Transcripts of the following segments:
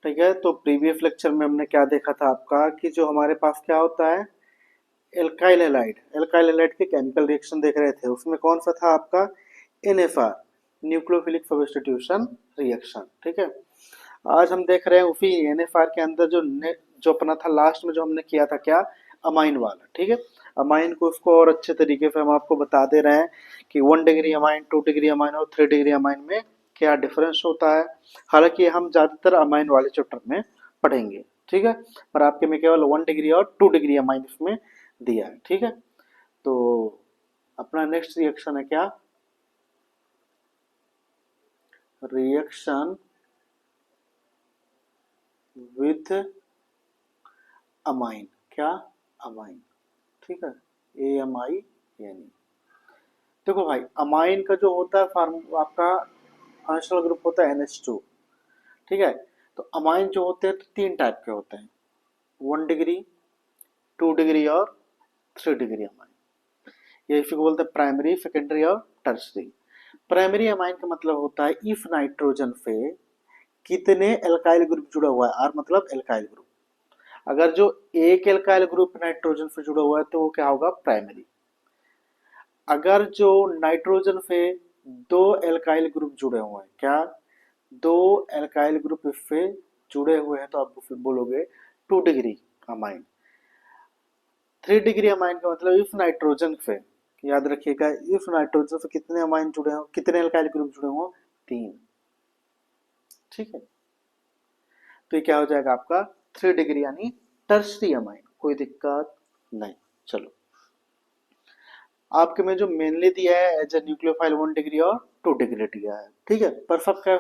ठीक है। तो प्रीवियस लेक्चर में हमने क्या देखा था आपका कि जो हमारे पास क्या होता है, एल्काइल हैलाइड। एल्काइल हैलाइड के केमिकल रिएक्शन देख रहे थे, उसमें कौन सा था आपका, NFR, न्यूक्लियोफिलिक सब्स्टिट्यूशन रिएक्शन। ठीक है। आज हम देख रहे हैं उसी NFR के अंदर जो अपना था लास्ट में जो हमने किया था क्या, अमाइन वाला। ठीक है। अमाइन को उसको और अच्छे तरीके से हम आपको बता दे रहे हैं कि 1 डिग्री अमाइन, 2 डिग्री अमाइन और 3 डिग्री अमाइन में क्या डिफरेंस होता है। हालांकि हम ज्यादातर अमाइन वाले चैप्टर में पढ़ेंगे। ठीक है। पर आपके में केवल 1 डिग्री और 2 डिग्री अमाइन इसमें दिया है। ठीक है। तो अपना नेक्स्ट रिएक्शन है क्या, रिएक्शन विथ अमाइन। क्या, अमाइन। ठीक है। AMIN। देखो भाई, अमाइन का जो होता है फार्म आपका फंक्शनल ग्रुप होता है NH2। ठीक है। तो अमाइन जो होते हैं तो 3 टाइप के होते हैं, 1 डिग्री, 2 डिग्री और 3 डिग्री अमाइन। ये इसी को बोलते हैं प्राइमरी, सेकेंडरी और टर्सरी। प्राइमरी अमाइन का मतलब होता है इफ नाइट्रोजन पे कितने एल्काइल ग्रुप जुड़ा हुआ है, आर मतलब एल्काइल ग्रुप। अगर जो एक एल्काइल ग्रुप नाइट्रोजन से जुड़ा हुआ है तो वो क्या होगा, प्राइमरी। अगर जो नाइट्रोजन से 2 एल्काइल ग्रुप जुड़े हुए हैं, क्या, 2 एल्काइल ग्रुप इससे जुड़े हुए हैं, तो आप फिर बोलोगे 2 डिग्री अमाइन। 3 डिग्री अमाइन का मतलब इफ नाइट्रोजन से, याद रखिएगा, इफ नाइट्रोजन से कितने अमाइन जुड़े हो, कितने एल्काइल ग्रुप जुड़े हो, 3। ठीक है। तो ये क्या हो जाएगा आपका 3 डिग्री यानी टर्सरी अमाइन। कोई दिक्कत नहीं। चलो, आपके में जो मेनली दिया है एज ए न्यूक्लियोफाइल 1 डिग्री और 2 डिग्री दिया है। ठीक है। पर सबका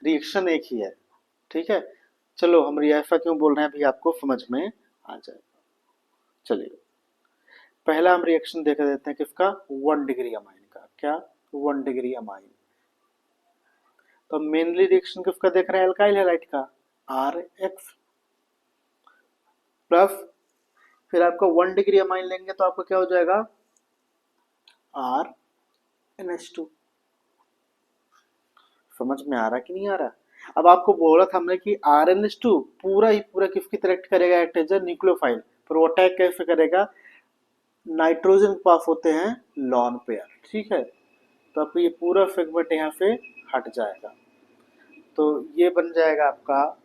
रिएक्शन एक ही है। ठीक है। चलो, हम ऐसा क्यों बोल रहे हैं अभी आपको समझ में आ जाएगा। चलिए, पहला हम रिएक्शन देख देते हैं किसका, 1 डिग्री अमाइन का। क्या, 1 डिग्री अमाइन। तो मेनली रिएक्शन किसका देख रहे हैं, एल्काइल हैलाइड का, RX प्लस, फिर आपका 1 डिग्री अमाइन लेंगे तो आपका क्या हो जाएगा, RNH2। समझ में आ रहा कि नहीं आ रहा। अब आपको बोला था हमने कि RNH2 पूरा ही पूरा किसकी तरह एक्ट करेगा, एक्ट एज ए न्यूक्लियोफाइल। पर वो अटैक कैसे करेगा, नाइट्रोजन के पास होते हैं लॉन पेयर। ठीक है। तो आपको ये पूरा सेगमेंट यहाँ से हट जाएगा, तो ये बन जाएगा आपका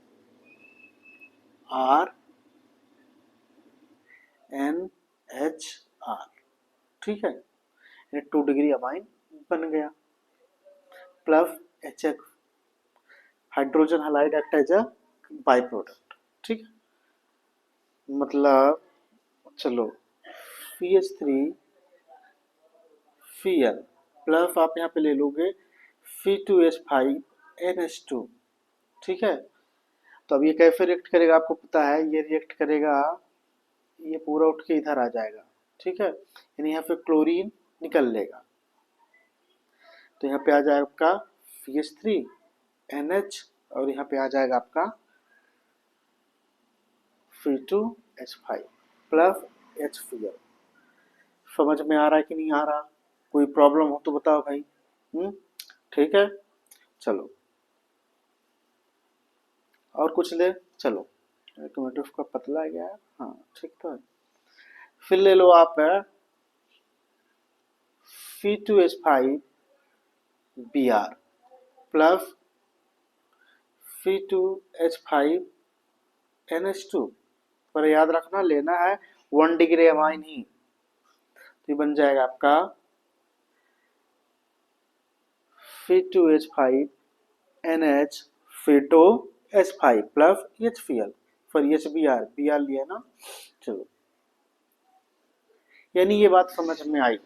RNHR। ठीक है। ये 2 डिग्री अमाइन बन गया। Plus HX, hydrogen halide act as a by product. ठीक है। मतलब चलो, CH3 Cl प्लस आप यहाँ पे ले लोगे C2H5NH2। ठीक है। तो अब ये कैसे रिएक्ट करेगा आपको पता है, ये रिएक्ट करेगा, ये पूरा उठ के इधर आ जाएगा। ठीक है। यानी यहाँ पे क्लोरीन निकल लेगा, तो यहाँ पे आ जाएगा आपका CH3NH और यहाँ पे आ जाएगा आपका C2H5 प्लस HCl। समझ में आ रहा है कि नहीं आ रहा, कोई प्रॉब्लम हो तो बताओ भाई। ठीक है। चलो, और कुछ ले, चलो, एक मिनट, उसका पतला गया है, हाँ ठीक तो है। फिर ले लो आप C2H5Br प्लस C2H5NH2। पर याद रखना, लेना है 1 डिग्री अमाइन ही। तो ये बन जाएगा आपका C2H5NH C2H5 प्लस HCl, पर Br लिया ना। चलो, यानी ये बात समझ में आई।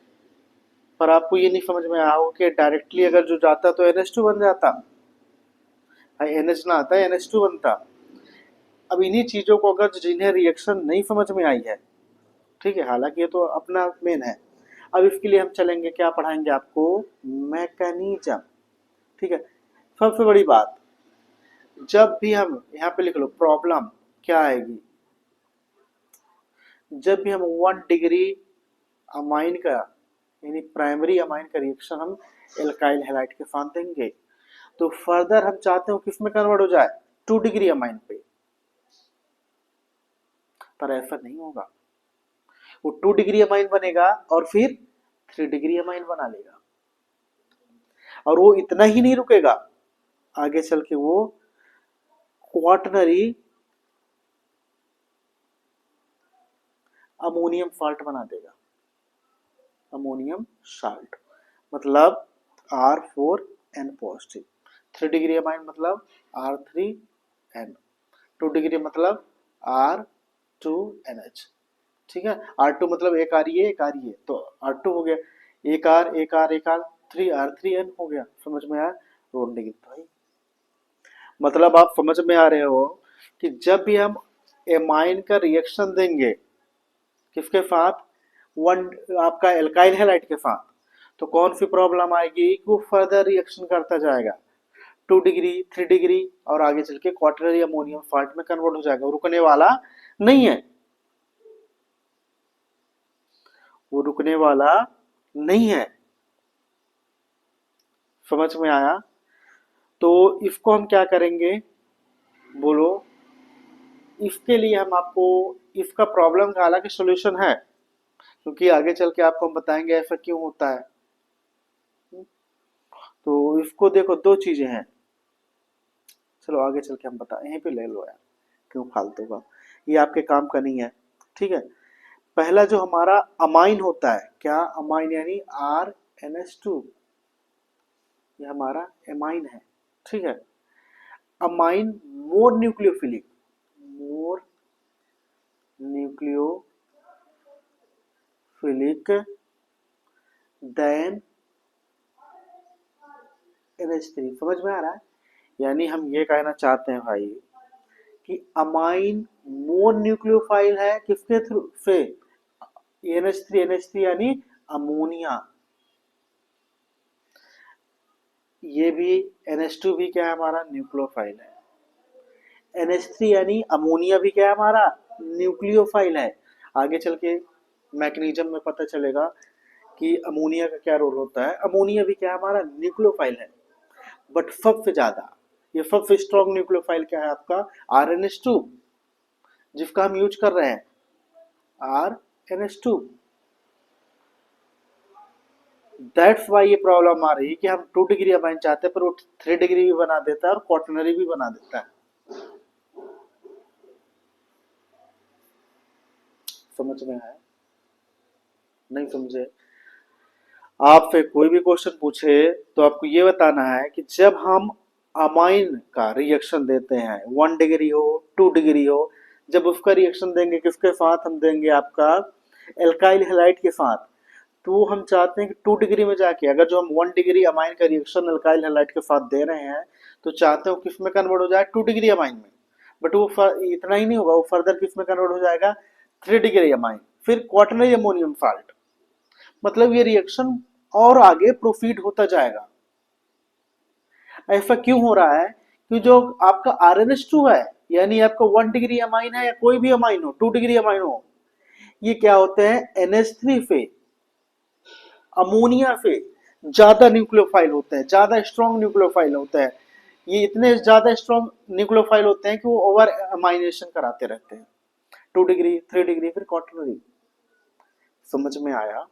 पर आपको ये नहीं समझ में आया हो कि डायरेक्टली अगर जो जाता तो NH2 बन जाता, NH ना आता NH2 बनता। अब इन्हीं चीजों को अगर जिन्हें रिएक्शन नहीं समझ में आई है, ठीक है, हालांकि ये तो अपना मेन है, अब इसके लिए हम चलेंगे, क्या पढ़ाएंगे आपको, मैकेनिज्म। ठीक है। सबसे बड़ी बात, जब भी हम यहाँ पे लिख लो प्रॉब्लम क्या आएगी, जब भी हम 1 डिग्री अमाइन का यानी प्राइमरी अमाइन का रिएक्शन हम एल्काइल हैलाइड के साथ देंगे, तो फर्दर हम चाहते हो किस में कन्वर्ट हो जाए, 2 डिग्री अमाइन पे, पर ऐसा नहीं होगा। वो 2 डिग्री अमाइन बनेगा और फिर 3 डिग्री अमाइन बना लेगा, और वो इतना ही नहीं रुकेगा, आगे चल के वो क्वाटरनरी अमोनियम साल्ट बना देगा। अमोनियम साल्ट मतलब R4N पॉजिटिव, 3 डिग्री अमाइन मतलब R3N, 2 डिग्री मतलब R2NH, ठीक है। R2 मतलब एक R ये एक R ये, तो R2 हो गया, एक R एक R एक R, 3R3N हो गया। समझ में आया? रोड डिग्री भाई, मतलब आप समझ में आ रहे हो कि जब भी हम एमाइन का रिएक्शन देंगे किसके साथ, वन आपका एल्काइल हैलाइड के साथ, तो कौन सी प्रॉब्लम आएगी कि वो फर्दर रिएक्शन करता जाएगा 2 डिग्री 3 डिग्री और आगे चल के क्वाटरनरी अमोनियम साल्ट में कन्वर्ट हो जाएगा, वो रुकने वाला नहीं है, वो रुकने वाला नहीं है। समझ में आया? तो इसको हम क्या करेंगे बोलो, इसके लिए हम आपको इसका प्रॉब्लम का हालांकि सॉल्यूशन है, क्योंकि आगे चल के आपको हम बताएंगे ऐसा क्यों होता है। तो इसको देखो, दो चीजें हैं, चलो आगे चल के हम बता, यहीं पे ले लो यार, क्यों फालतू का, ये आपके काम का नहीं है, ठीक है। पहला जो हमारा अमाइन होता है, क्या अमाइन यानी RNH2, ये हमारा एमाइन है, ठीक है। अमाइन मोर न्यूक्लियोफिलिक, मोर न्यूक्लियोफिलिक देन NH3, समझ में आ रहा है? यानी हम ये कहना चाहते हैं भाई कि अमाइन मोर न्यूक्लियोफाइल है किसके थ्रू से, NH3 यानी अमोनिया, ये भी NH2 भी क्या है हमारा न्यूक्लियोफाइल है, NH3 यानी अमोनिया भी क्या है हमारा न्यूक्लियोफाइल है। आगे चल के मैकेनिज्म में पता चलेगा कि अमोनिया का क्या रोल होता है, अमोनिया भी क्या है हमारा न्यूक्लियोफाइल है, बट सबसे ज्यादा ये सबसे स्ट्रॉन्ग न्यूक्लियोफाइल क्या है आपका RNH2, जिसका हम यूज कर रहे हैं RNH2। दैट्स वाई ये प्रॉब्लम आ रही है कि हम 2 डिग्री अमाइन चाहते हैं पर वो 3 डिग्री भी बना देता है और क्वाटरनरी भी बना देता है। समझ में आया? नहीं समझे? आपसे कोई भी क्वेश्चन पूछे तो आपको ये बताना है कि जब हम अमाइन का रिएक्शन देते हैं 1 डिग्री हो 2 डिग्री हो, जब उसका रिएक्शन देंगे किसके साथ, हम देंगे आपका एल्काइल हैलाइड के साथ, तो हम चाहते हैं कि 2 डिग्री में जाके अगर जो हम 1 डिग्री अमाइन का रिएक्शन एल्काइल हैलाइड के साथ दे रहे हैं तो चाहते हो किस में कन्वर्ट हो जाए 2 डिग्री अमाइन में, बट वो इतना ही नहीं होगा, वो फर्दर किस में कन्वर्ट हो जाएगा 3 डिग्री अमाइन, फिर क्वाटरनरी अमोनियम साल्ट, मतलब ये रिएक्शन और आगे प्रोसीड होता जाएगा। ऐसा क्यों हो रहा है कि जो आपका RNH2 है यानी आपका 1 डिग्री अमाइन है या कोई भी अमाइन हो 2 डिग्री अमाइन हो, ये क्या होते हैं NH3 से अमोनिया से ज्यादा न्यूक्लियोफाइल होते हैं, ज्यादा स्ट्रॉन्ग न्यूक्लियोफाइल होते हैं, ये इतने ज्यादा स्ट्रॉन्ग न्यूक्लियोफाइल होते हैं कि वो ओवर अमाइनेशन कराते रहते हैं 2 डिग्री 3 डिग्री फिर क्वाटरनरी। समझ में आया?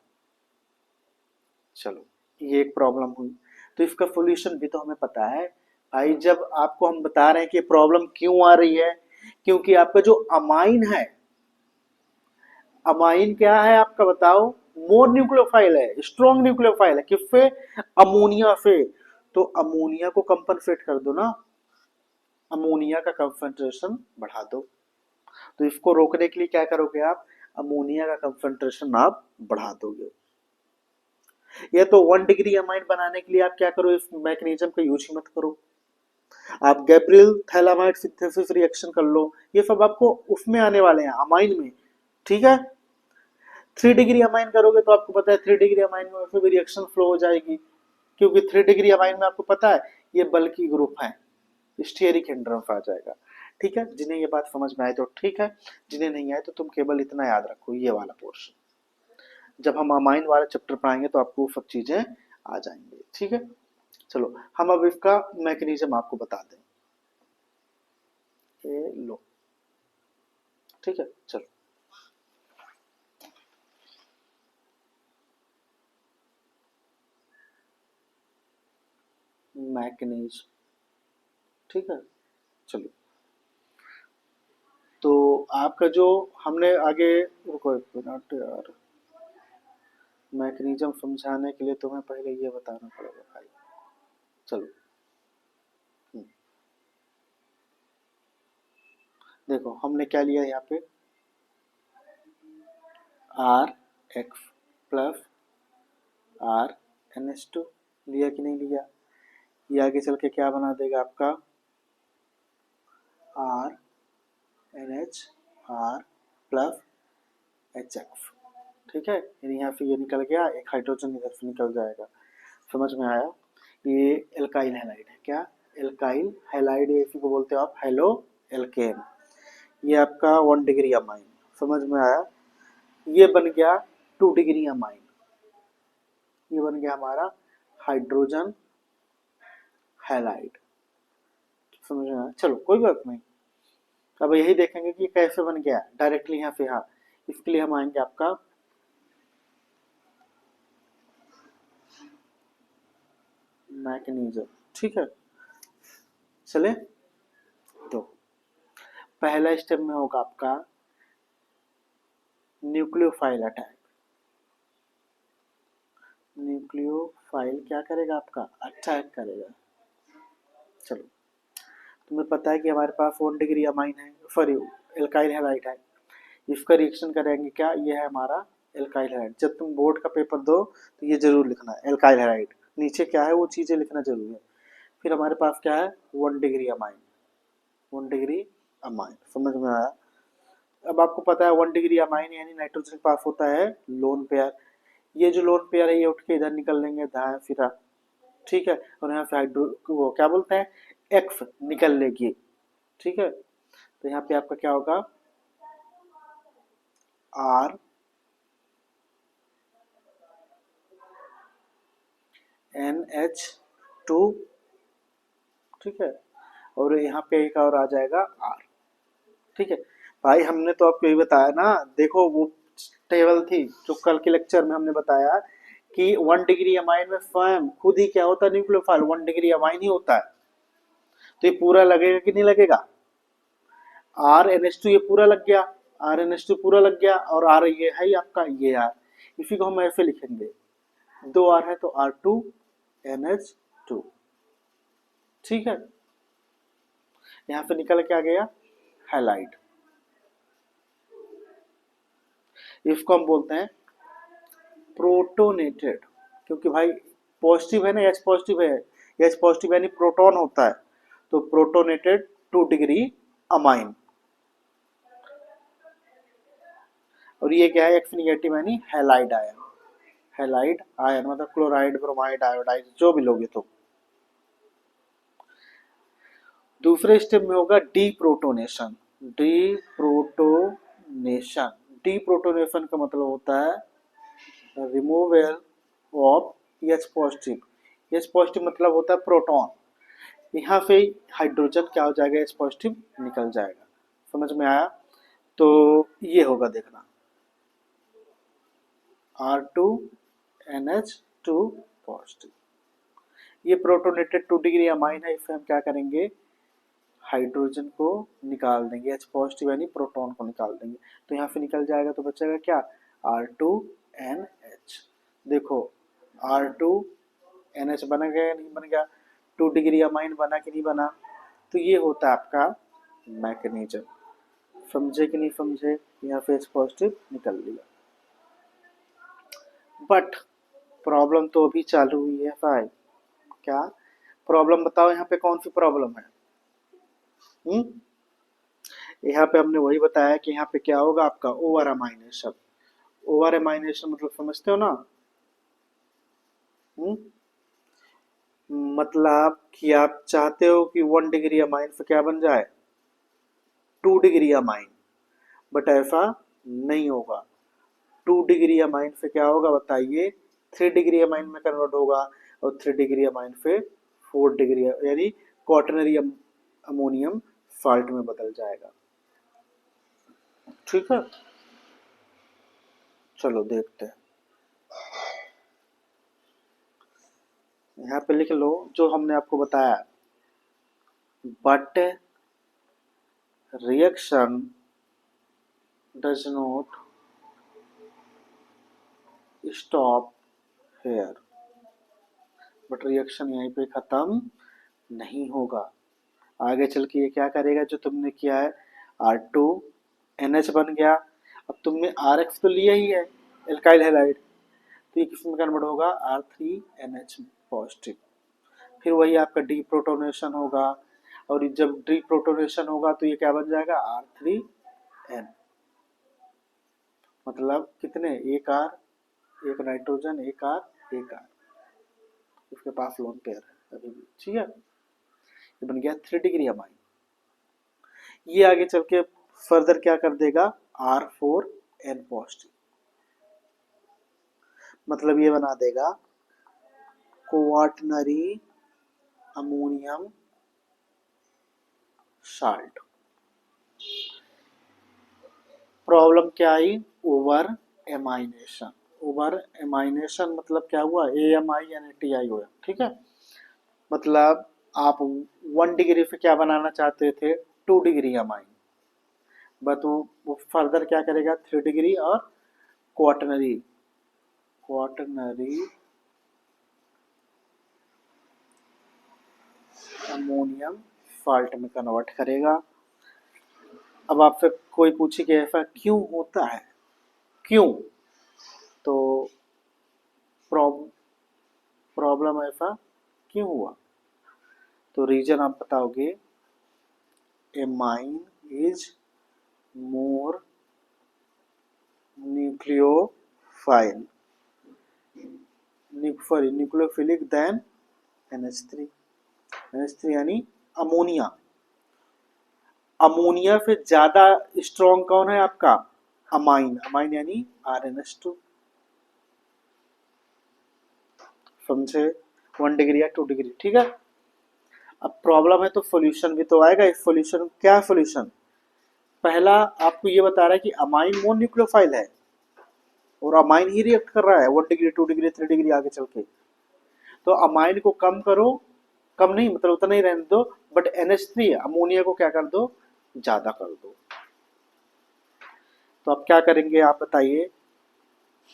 चलो ये एक प्रॉब्लम हुई, तो इसका सॉल्यूशन भी तो हमें पता है भाई। जब आपको हम बता रहे हैं कि प्रॉब्लम क्यों आ रही है, क्योंकि आपका जो अमाइन है, अमाइन क्या है आपका बताओ, मोर न्यूक्लियोफाइल है, स्ट्रॉन्ग न्यूक्लियोफाइल है, किससे, अमोनिया से, तो अमोनिया को कंपनसेट कर दो ना, अमोनिया का कंसंट्रेशन बढ़ा दो, तो इसको रोकने के लिए क्या करोगे आप, अमोनिया का कंसंट्रेशन आप बढ़ा दोगे। या तो 1 डिग्री अमाइन बनाने के लिए आप क्या करो, इस मैकेनिज्म का यूज ही मत करो, आप गैब्रियल थैलामाइड सिंथेसिस रिएक्शन कर लो, ये सब आपको उसमें आने वाले हैं अमाइन में, ठीक है। 3 डिग्री अमाइन करोगे तो आपको पता है 3 डिग्री अमाइन में वैसे भी रिएक्शन फ्लो हो जाएगी, क्योंकि 3 डिग्री अमाइन में आपको पता है ये बल्कि ग्रुप है, स्टेरिक हिंड्रेंस आ जाएगा, ठीक है। जिन्हें ये बात समझ में आए तो ठीक है, जिन्हें नहीं आए तो तुम केवल इतना याद रखो, ये वाला पोर्शन जब हम अमाइन वाला चैप्टर पढ़ाएंगे तो आपको सब चीजें आ जाएंगी, ठीक है। चलो हम अब इसका मैकेनिज्म आपको बता दें। हेलो। ठीक है, चलो मैग्नीज। ठीक है, चलो तो आपका जो हमने आगे, रुको एक मिनट यार, मैकेनिज्म समझाने के लिए तुम्हें पहले ये बताना पड़ेगा भाई। चलो देखो हमने क्या लिया यहाँ पे, R X plus R N H two लिया कि नहीं लिया। ये आगे चल के क्या बना देगा आपका, R N H R plus H X. ठीक है, यानी यहाँ से ये निकल गया, एक हाइड्रोजन इधर से निकल जाएगा। समझ में आया। ये एल्काइल हैलाइड है, क्या एल्काइल हैलाइड, इसी को बोलते हो आप हेलो एल्केन। ये आपका 1 डिग्री अमाइन। समझ में आया। ये बन गया 2 डिग्री अमाइन, ये बन गया हमारा हाइड्रोजन हैलाइड। समझ में आया। चलो कोई बात नहीं, अब यही देखेंगे कि कैसे बन गया डायरेक्टली यहाँ से। हाँ, इसके लिए हम आएंगे आपका मैकेनिज्म। ठीक है, चले तो पहला स्टेप में होगा आपका न्यूक्लियोफाइल अटैक। न्यूक्लियोफाइल क्या करेगा आपका, अटैक करेगा। चलो तुम्हें पता है कि हमारे पास 1 डिग्री अमाइन है, सॉरी एल्काइल हैलाइड है। इसका रिएक्शन करेंगे क्या, ये है हमारा एल्काइल हैलाइड। जब तुम बोर्ड का पेपर दो तो ये जरूर लिखना एल्काइल हैलाइड, नीचे क्या है वो चीजें लिखना जरूरी है। फिर हमारे पास क्या है 1 डिग्री अमाइन, 1 डिग्री अमाइन। समझ में आया। अब आपको पता है 1 डिग्री अमाइन यानी नाइट्रोजन के पास होता है लोन पेयर। ये जो लोन पेयर है ये उठ के इधर निकल लेंगे दाएं फिरा। ठीक है, और यहाँ से हाइड्रो वो क्या बोलते हैं एक्स निकल लेगी। ठीक है, तो यहाँ पे आपका क्या होगा आर एन एच टू। ठीक है, और यहाँ पे एक और आ जाएगा आर। ठीक है भाई, हमने तो आपको यही बताया ना, देखो वो टेबल थी जो कल के लेक्चर में हमने बताया कि 1 डिग्री अमाइन में स्वयं खुद ही क्या होता है न्यूक्लियोफाइल 1 डिग्री अमाइन ही होता है। तो ये पूरा लगेगा कि नहीं लगेगा, आर एन एच टू ये पूरा लग गया, आर एन एच टू पूरा लग गया, और आर ये है ही आपका ये आर। इसी को हम ऐसे लिखेंगे, 2 आर है तो R two N H two. ठीक है, यहां से निकल के आ गया हैलाइड। इसको हम बोलते हैं प्रोटोनेटेड, क्योंकि भाई पॉजिटिव है ना, एच पॉजिटिव है, एच पॉजिटिव यानी प्रोटॉन होता है, तो प्रोटोनेटेड 2 डिग्री अमाइन। और ये क्या है एक्स निगेटिव यानी हैलाइड आयन। हैलाइड आयन मतलब क्लोराइड ब्रोमाइड आयोडाइड जो भी लोगे। तो दूसरे स्टेप में होगा डीप्रोटोनेशन। डीप्रोटोनेशन, डीप्रोटोनेशन का मतलब होता है removal of H positive. H positive मतलब होता है प्रोटॉन, यहाँ से हाइड्रोजन क्या हो जाएगा एच पॉजिटिव निकल जाएगा। समझ में आया। तो ये होगा देखना R2NH2 पॉजिटिव। ये प्रोटोनेटेड 2 डिग्री अमाइन है, इससे हम क्या करेंगे हाइड्रोजन को निकाल देंगे, एच पॉजिटिव यानी प्रोटॉन को निकाल देंगे। तो यहाँ से निकल जाएगा तो बचेगा क्या R2NH। देखो R2NH बन गया या नहीं बन गया, 2 डिग्री अमाइन बना कि नहीं बना। तो ये होता है आपका मैकेनिज्म। समझे कि नहीं समझे, यहाँ से एच पॉजिटिव निकल लिया। बट प्रॉब्लम तो अभी चालू हुई है भाई। क्या प्रॉब्लम बताओ, यहाँ पे कौन सी प्रॉब्लम है। यहाँ पे हमने वही बताया कि यहाँ पे क्या होगा आपका ओवर अमाइनेशन। ओवर अमाइनेशन मतलब समझते हो ना। मतलब कि आप चाहते हो कि 1 डिग्री अमाइन से क्या बन जाए 2 डिग्री अमाइन, बट ऐसा नहीं होगा। 2 डिग्री अमाइन से क्या होगा बताइए 3 डिग्री अमाइन में कन्वर्ट होगा, और 3 डिग्री अमाइन से 4 डिग्री यानी क्वाटरनरी अमोनियम साल्ट में बदल जाएगा। ठीक है, चलो देखते हैं। यहाँ पे लिख लो जो हमने आपको बताया, but reaction does not stop hair. But reaction यहीं पे खत्म नहीं होगा, आगे चल के ये क्या करेगा, जो तुमने किया है R2NH बन गया। अब तुमने RX तो लिया ही है, एल्काइल हैलाइड, तो ये किस में कन्वर्ट होगा, R3NH पॉजिटिव। फिर वही आपका डीप्रोटोनेशन होगा, और जब डीप्रोटोनेशन होगा तो ये क्या बन जाएगा, R3N। मतलब कितने, एक R, एक नाइट्रोजन, एक R, एक R, उसके पास लोन पेयर है अभी भी। ठीक है, ये बन गया 3 डिग्री अमाइन। ये आगे चल के फर्दर क्या कर देगा, R4N पॉजिटिव, मतलब ये बना देगा क्वाटरनरी अमोनियम साल्ट। प्रॉब्लम क्या आई, ओवर एमाइनेशन। ओवर एमाइनेशन मतलब क्या हुआ, AMI हुआ। ठीक है, मतलब आप 1 डिग्री पे क्या बनाना चाहते थे, 2 डिग्री अमाइन, बट वो फर्दर क्या करेगा, 3 डिग्री और क्वाटरनरी अमोनियम साल्ट में कन्वर्ट करेगा। अब आपसे कोई पूछे कि ऐसा क्यों होता है, क्यों, तो प्रॉब्लम ऐसा क्यों हुआ, तो रीजन आप बताओगे, amine is more nucleophile sorry nucleophilic than NH3। NH3 यानी अमोनिया, अमोनिया से ज्यादा स्ट्रॉन्ग कौन है आपका, अमाइन, अमाइन यानी RNH2। समझे, 1 डिग्री या 2 डिग्री। ठीक है, अब प्रॉब्लम है तो सॉल्यूशन भी तो आएगा। इस सॉल्यूशन क्या है, सॉल्यूशन पहला आपको ये बता रहा है कि अमाइन मोर न्यूक्लियोफाइल है, और अमाइन ही रिएक्ट कर रहा है 1 डिग्री 2 डिग्री 3 डिग्री आगे चल के, तो अमाइन को कम करो, कम नहीं मतलब उतना ही रहने दो, बट NH3 अमोनिया को क्या कर दो, ज्यादा कर दो। तो अब क्या करेंगे आप बताइए,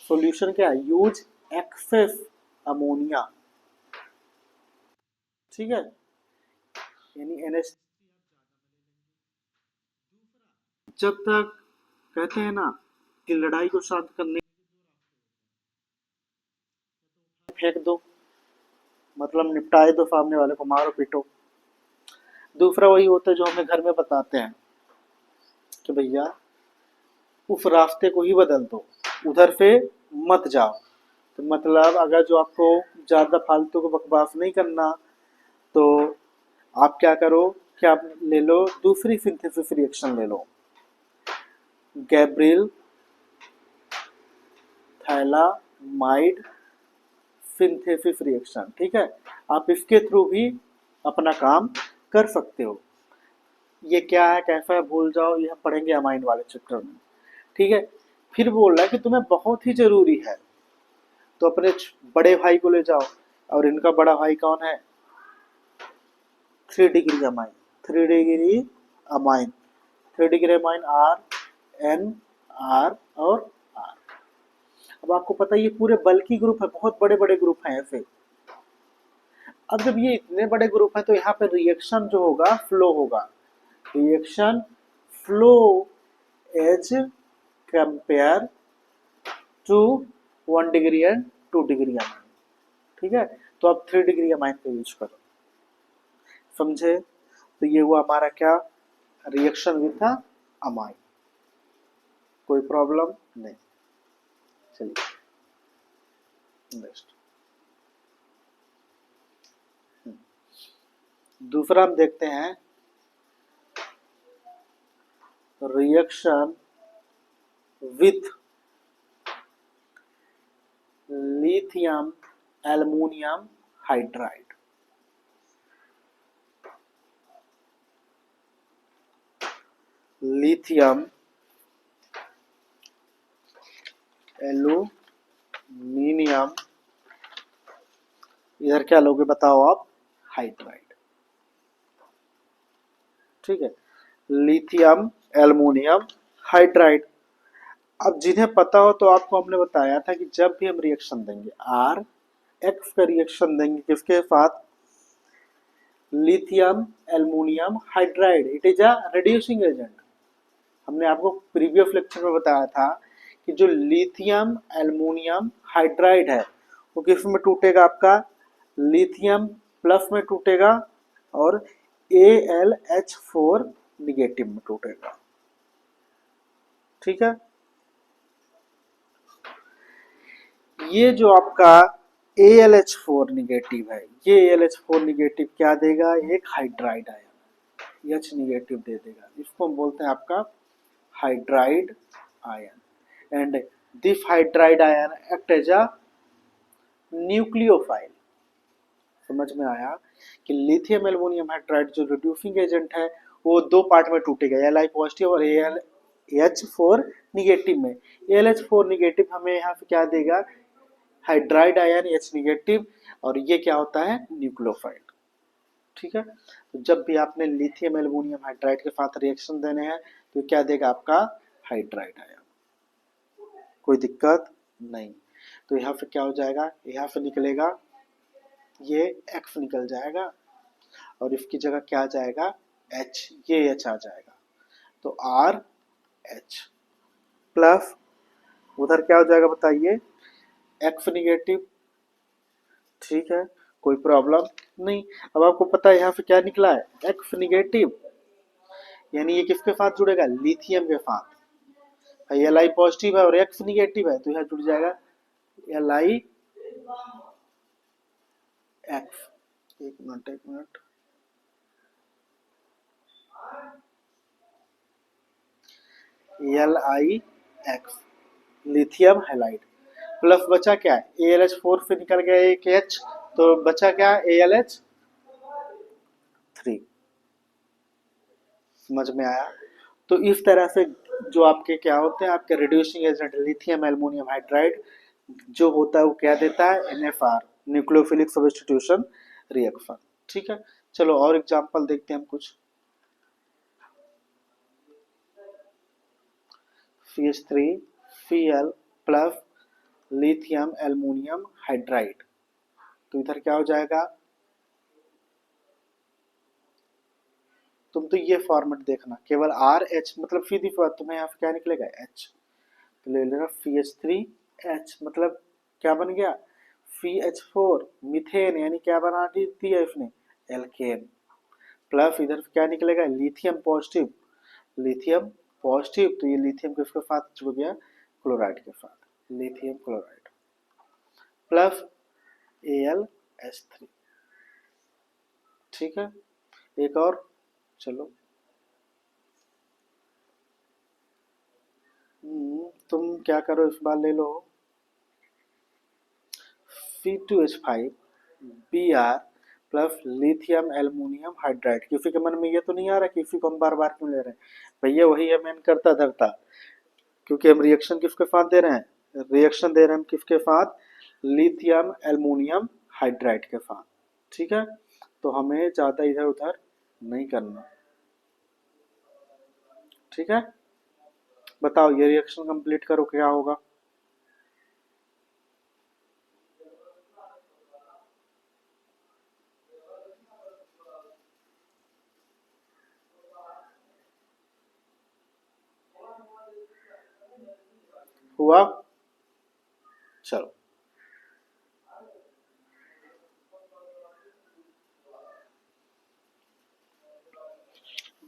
सॉल्यूशन क्या है, यूज एक्सेस अमोनिया। ठीक है, यानी NH जब तक कहते हैं ना कि लड़ाई को शांत करने फेंक दो, मतलब निपटाए दो, सामने वाले को मारो पीटो। दूसरा वही होता है जो हमें घर में बताते हैं कि भैया उस रास्ते को ही बदल दो, उधर से मत जाओ। तो मतलब अगर जो आपको ज्यादा फालतू को बकवास नहीं करना, तो आप क्या करो कि आप ले लो दूसरी सिंथेसिस रिएक्शन ले लो, गैब्रियल थैलामाइड सिंथेसिस रिएक्शन। ठीक है, आप इसके थ्रू भी अपना काम कर सकते हो। ये क्या है, कैसा है, भूल जाओ, ये हम पढ़ेंगे अमाइन वाले चैप्टर में। ठीक है, फिर बोल रहा है कि तुम्हें बहुत ही जरूरी है, तो अपने बड़े भाई को ले जाओ, और इनका बड़ा भाई कौन है, 3 degree amine, 3 degree amine, 3 degree amine RNR और R। अब आपको पता है ये पूरे बल्कि ग्रुप है, बहुत बड़े बड़े ग्रुप हैं ऐसे। अब जब ये इतने बड़े ग्रुप हैं तो यहाँ पे रिएक्शन जो होगा फ्लो होगा, reaction flow as compare to 1 degree and 2 degree amine. ठीक है, तो आप 3 डिग्री अमाइन का यूज करो। समझे, तो ये हुआ हमारा क्या, रिएक्शन विथ अमाइन। कोई प्रॉब्लम नहीं, चलिए नेक्स्ट। दूसरा हम देखते हैं reaction with lithium aluminium hydride. Lithium aluminium, इधर क्या लोगे बताओ आप, हाइड्राइड। ठीक है, लिथियम एल्युमिनियम हाइड्राइड। अब जिन्हें पता हो तो आपको हमने बताया था कि जब भी हम रिएक्शन देंगे आर एक्स का रिएक्शन देंगे किसके साथ, lithium aluminium hydride, it is a reducing agent. हमने आपको प्रीवियस लेक्चर में बताया था कि जो लिथियम एल्युमिनियम हाइड्राइड है वो किस में टूटेगा, आपका लिथियम प्लस में टूटेगा और AlH4 निगेटिव में टूटेगा। ठीक है, ये जो आपका AlH4 निगेटिव है, ये AlH4 निगेटिव क्या देगा, एक हाइड्राइड आयन H निगेटिव दे देगा, इसको हम बोलते हैं आपका hydride ion. And this hydride ion act as a nucleophile. समझ में आया कि लिथियम एल्युमिनियम हाइड्राइड जो रिड्यूसिंग एजेंट है वो दो पार्ट में टूटेगा, Li पॉजिटिव और AlH4 निगेटिव में। AlH4 निगेटिव हमें यहाँ पे क्या देगा, हाइड्राइड आयन H निगेटिव, और ये क्या होता है, न्यूक्लियोफाइल। ठीक है, तो जब भी आपने लिथियम एल्युमिनियम हाइड्राइड के साथ रिएक्शन देने हैं तो क्या देगा, आपका हाइड्राइड आयन। कोई दिक्कत नहीं। तो यहाँ पे क्या हो जाएगा, यहाँ से निकलेगा ये X निकल जाएगा और इसकी जगह क्या आ जाएगा, H, ये H आ जाएगा, तो RH प्लस उधर क्या हो जाएगा बताइए, X निगेटिव। ठीक है, कोई प्रॉब्लम नहीं। अब आपको पता है यहाँ से क्या निकला है, X निगेटिव, यानी ये किसके साथ जुड़ेगा, लिथियम के साथ। Li पॉजिटिव है और X निगेटिव है तो यहाँ जुड़ जाएगा Li X। एक minute LiX lithium halide plus बचा क्या है, AlH4 से निकल गया एक H, तो बचा क्या, AlH3। समझ में आया। तो इस तरह से जो आपके क्या होते हैं, आपके reducing agent lithium aluminium hydride जो होता है वो क्या देता है, NFR, न्यूक्लियोफिलिक सब्स्टिट्यूशन रिएक्शन। ठीक है, चलो और एग्जांपल देखते हैं हम कुछ। CH3 Cl plus lithium aluminium hydride, तो इधर क्या हो जाएगा, तुम तो ये फॉर्मेट देखना, केवल RH मतलब सीधी बात, तुम्हें यहाँ पे क्या निकलेगा, H, तो ले लेना CH3H, मतलब क्या बन गया, CH4 मिथेन, यानी क्या बना दी है इसने, एल्केन, प्लस इधर क्या निकलेगा, लिथियम पॉजिटिव, लिथियम पॉजिटिव, तो ये लिथियम किसके साथ जुड़ गया, क्लोराइड के साथ, लिथियम क्लोराइड प्लस AlH3। ठीक है, एक और, चलो तुम क्या करो, इस बार ले लो C2H5 Br plus lithium aluminium hydride. किसी के मन में ये तो नहीं आ रहा किसी को हम बार बार क्यों ले रहे हैं, भैया वही है मेन करता धरता, क्योंकि हम रिएक्शन किसके साथ दे रहे हैं, रिएक्शन दे रहे हैं हम किसके साथ, लिथियम एल्युमिनियम हाइड्राइड के साथ। ठीक है, तो हमें ज्यादा इधर उधर नहीं करना। ठीक है, बताओ ये रिएक्शन कंप्लीट करो क्या होगा, हुआ, चलो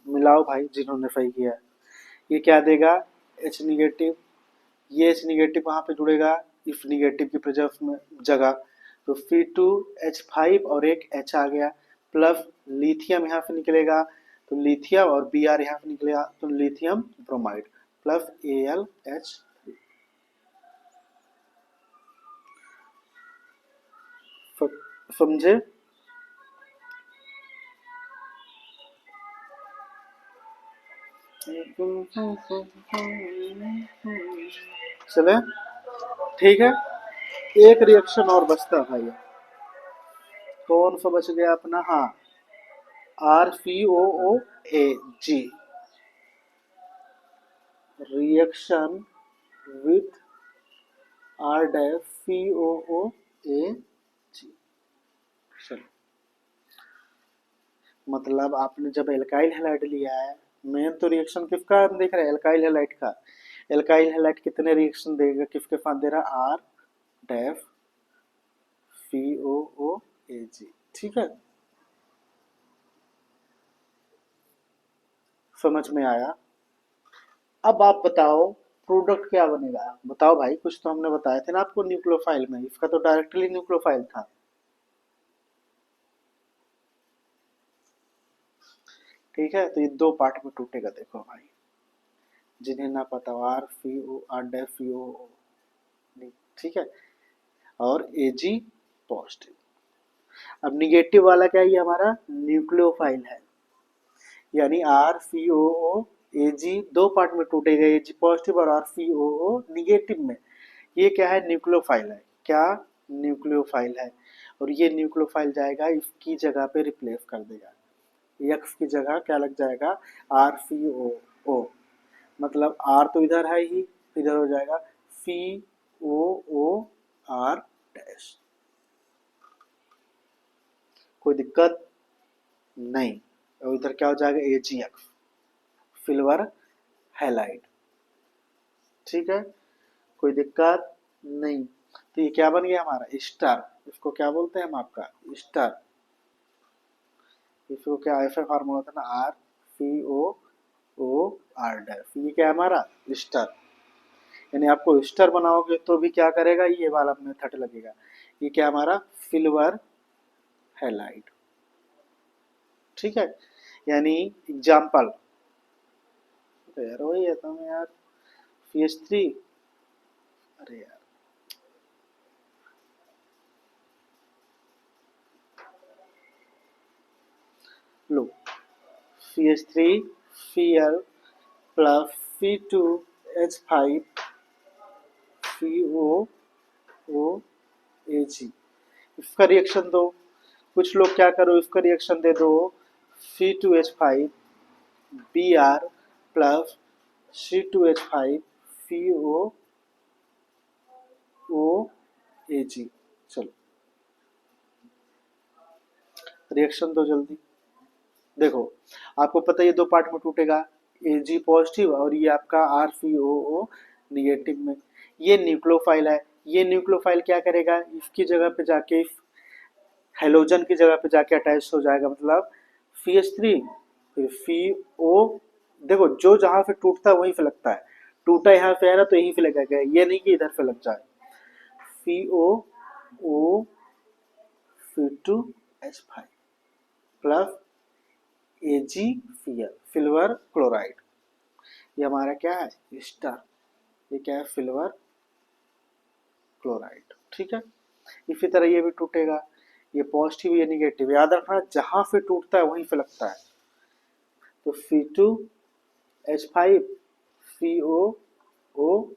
मिलाओ भाई जिन्होंने सही किया। ये क्या देगा, H निगेटिव, ये H निगेटिव वहां पे जुड़ेगा इस निगेटिव की प्रेजेंस में जगह, तो C2H5 और एक H आ गया, प्लस लिथियम यहाँ से निकलेगा, तो लिथियम और Br यहाँ से निकलेगा, तो लिथियम ब्रोमाइड प्लस AlH। समझे, चले, ठीक है। एक रिएक्शन और बचता है भाई, कौन सा बच गया अपना? हाँ, RCOOAG reaction with R dash COOAG। चलो, मतलब आपने जब एल्काइल हैलाइड लिया है, मेन तो रिएक्शन किसका हम देख रहे हैं? एल्काइल हैलाइड का। एल्काइल हैलाइड कितने रिएक्शन देगा, किसके साथ दे रहा? R डैश COOAG, ठीक है। समझ में आया? अब आप बताओ प्रोडक्ट क्या बनेगा, बताओ भाई। कुछ तो हमने बताया थे ना आपको न्यूक्लियोफाइल में, इसका तो डायरेक्टली न्यूक्लियोफाइल था। ठीक है, तो ये दो पार्ट में टूटेगा, देखो भाई, जिन्हें ना पता हो, R C O R dash C O, ठीक है, और एजी पॉजिटिव। अब निगेटिव वाला क्या है? ये हमारा न्यूक्लियोफाइल है, यानी आर सी ओ ए जी दो पार्ट में टूटेगा, ए जी पॉजिटिव और आर सी ओ निगेटिव में। ये क्या है? न्यूक्लियोफाइल है। क्या? न्यूक्लियोफाइल है। और ये न्यूक्लियोफाइल जाएगा, इसकी जगह पे रिप्लेस कर देगा, एक्स की जगह क्या लग जाएगा? आर सी ओ। मतलब आर तो इधर है ही, इधर हो जाएगा सी ओ आर डैश। कोई दिक्कत नहीं। और इधर क्या हो जाएगा? ए जी एक्स, सिल्वर हैलाइड, ठीक है। कोई दिक्कत नहीं। तो ये क्या बन गया हमारा? स्टार। इसको क्या बोलते हैं हम? आपका स्टार। इसको क्या ऐसा फार्मूला था ना, R C O R dash. ये क्या है हमारा? स्टार। यानी आपको स्टार बनाओगे तो भी क्या करेगा? ये वाला मेथड लगेगा। ये क्या हमारा? सिल्वर हैलाइड, ठीक है। यानी एग्जाम्पल, यार वही है तुम यार, CH3, अरे यार, लो, CH3 Cl plus C2H5 COOAG, इसका रिएक्शन दो। कुछ लोग क्या करो, इसका रिएक्शन दे दो, C2H5 Br plus C2H5 COOAG। चलो रिएक्शन दो जल्दी। देखो, आपको पता है ये दो पार्ट में टूटेगा, Ag पॉजिटिव और ये आपका RCOO निगेटिव में। ये न्यूक्लियोफाइल है। ये न्यूक्लियोफाइल क्या करेगा? इसकी जगह पे जाके, हेलोजन की जगह पे जाके अटैच हो जाएगा, मतलब CH3 फिर CO। देखो, जो जहां से टूटता है वहीं से लगता है। टूटा यहाँ पे है ना, तो यहीं से लगेगा, ये नहीं कि इधर से लग जाए। COO C2H5 plus AgCl silver chloride. ये हमारा क्या है? स्टार। ये क्या है? सिल्वर क्लोराइड, ठीक है। इसी तरह ये भी टूटेगा, ये पॉजिटिव ये निगेटिव, याद रखना जहां से टूटता है वहीं पे लगता है। तो C2H5 COO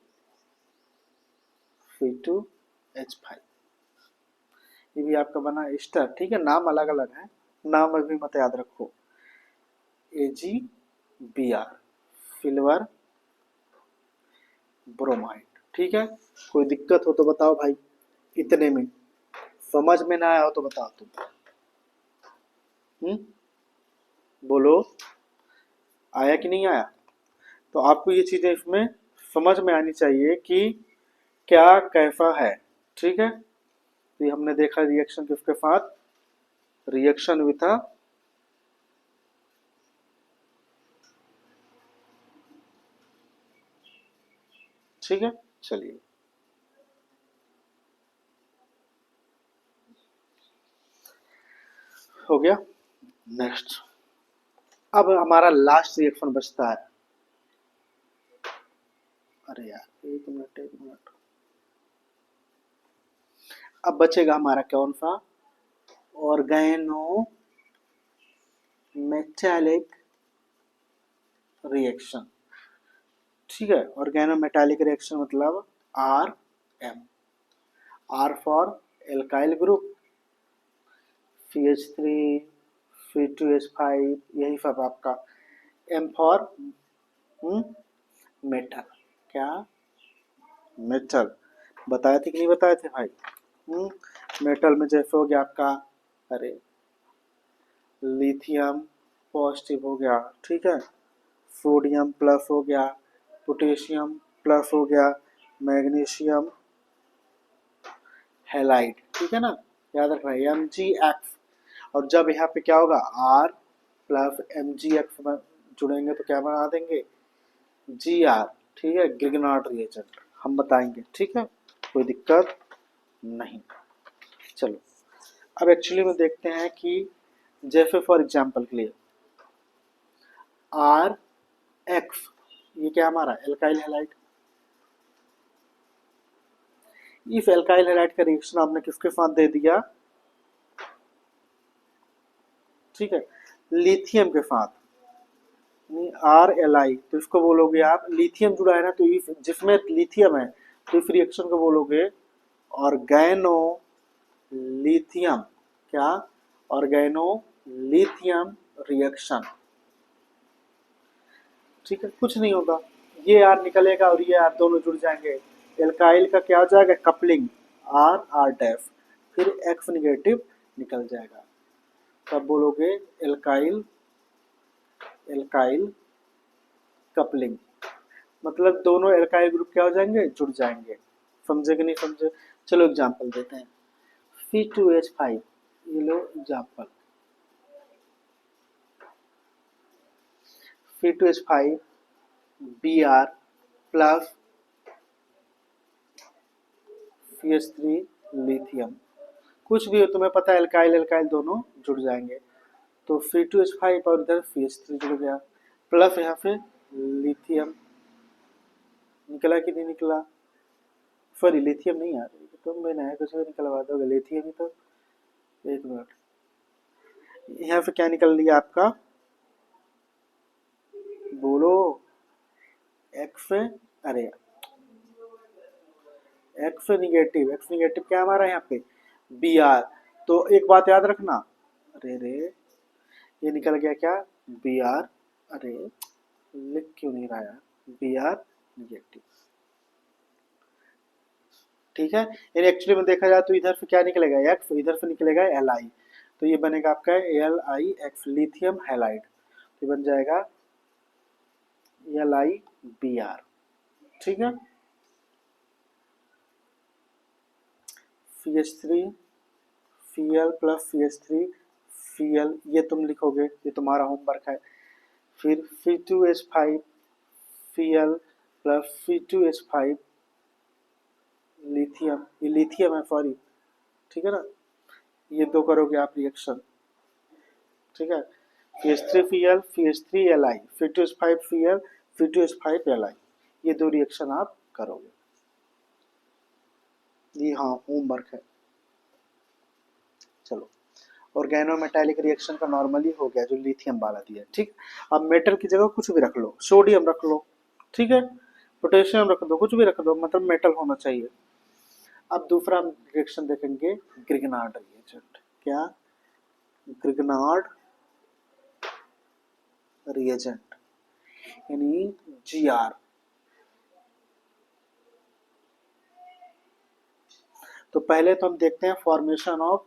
C2H5, ये भी आपका बना स्टार, ठीक है। नाम अलग अलग है, नाम अभी मत याद रखो। AgBr सिल्वर ब्रोमाइड, ठीक है। कोई दिक्कत हो तो बताओ भाई, इतने में समझ में ना आया हो तो बताओ तुम। बोलो, आया कि नहीं आया? तो आपको ये चीजें इसमें समझ में आनी चाहिए कि क्या कैसा है, ठीक है। तो ये हमने देखा रिएक्शन किसके साथ? रिएक्शन विथ अ, ठीक है। चलिए, हो गया। नेक्स्ट, अब हमारा लास्ट रिएक्शन बचता है। अरे यार, एक मिनट एक मिनट। अब बचेगा हमारा कौन सा? ऑर्गेनो मेटालिक रिएक्शन, ठीक है। ऑर्गेनोमेटालिक रिएक्शन मतलब R M, R for alkyl group, CH3 C2H5, यही सब आपका। एम फॉर मेटल, क्या मेटल, बताए थे कि नहीं बताए थे भाई। मेटल में जैसे हो गया आपका, अरे लिथियम पॉजिटिव हो गया, ठीक है, सोडियम प्लस हो गया, पोटेशियम प्लस हो गया, मैग्नीशियम हैलाइड, ठीक है ना, याद रखना MgX। और जब यहाँ पे क्या होगा R प्लस MgX जुड़ेंगे तो क्या बना देंगे Gr, ठीक है, ग्रिग्नार्ड रिएजेंट हम बताएंगे, ठीक है, कोई दिक्कत नहीं। चलो अब एक्चुअली में देखते हैं कि जैसे फॉर एग्जाम्पल के लिए RX, ये क्या हमारा एल्काइल हैलाइड। इस एल्काइल हैलाइड का रिएक्शन आपने किसके साथ दे दिया, ठीक है, लिथियम के साथ, RLI, तो इसको बोलोगे आप, लिथियम जुड़ा है ना, तो इस जिसमें लिथियम है तो इस रिएक्शन को बोलोगे ऑर्गेनो लिथियम, क्या ऑर्गेनो लिथियम रिएक्शन, ठीक है, कुछ नहीं होगा, ये आर निकलेगा और ये आर दोनों जुड़ जाएंगे, एल्काइल का क्या हो जाएगा कपलिंग, आर आर डैफ, फिर एक्स निगेटिव निकल जाएगा, तब बोलोगे एल्काइल एल्काइल कपलिंग, मतलब दोनों एल्काइल ग्रुप क्या हो जाएंगे जुड़ जाएंगे, समझे कि नहीं समझे। चलो एग्जांपल देते हैं, C2H5, ये लो example, C2H5 Br plus CH3 lithium, कुछ भी हो तुम्हें पता है एल्काइल एल्काइल दोनों जुड़ जाएंगे, तो C2H5 और इधर CH3 जुड़ गया, प्लस यहाँ पे लिथियम, निकला कि नहीं निकला, सॉरी लिथियम नहीं यार, तो मैं नया कुछ भी निकलवा दोगे, लिथियम ही तो, एक मिनट, यहाँ पे क्या निकल लिया आपका, बोलो एक्स, अरे एक्स निगेटिव क्या हमारा यहाँ पे Br, तो एक बात याद रखना, अरे रे ये निकल गया क्या Br, अरे लिख क्यों नहीं रहा यार, Br निगेटिव, ठीक है, यानी एक्चुअली में देखा जाए तो इधर से क्या निकलेगा एक्स, इधर से निकलेगा Li, तो ये बनेगा आपका LiX लिथियम हैलाइड, तो बन जाएगा LiBr, ठीक है, CH3 Cl plus CH3 Cl, ये तुम लिखोगे, ये तुम्हारा होमवर्क है, फिर C2H5 Cl plus C2H5 lithium, ये लिथियम है सॉरी, ठीक है ना, ये दो करोगे आप रिएक्शन, ठीक है, CH3Cl CH3Li C2H5Cl C2H5Li, ये दो रिएक्शन आप करोगे, ये हाँ होमवर्क है। चलो ऑर्गेनोमेटालिक रिएक्शन का नॉर्मली हो गया जो लिथियम वाला दिया, ठीक, अब मेटल की जगह कुछ भी रख लो, सोडियम रख लो, ठीक है, पोटेशियम रख दो, कुछ भी रख दो, मतलब मेटल होना चाहिए। अब दूसरा हम रिएक्शन देखेंगे ग्रिग्नार्ड रिएजेंट, क्या ग्रिग्नार्ड रिएजेंट यानी Gr, तो पहले तो हम देखते हैं फॉर्मेशन ऑफ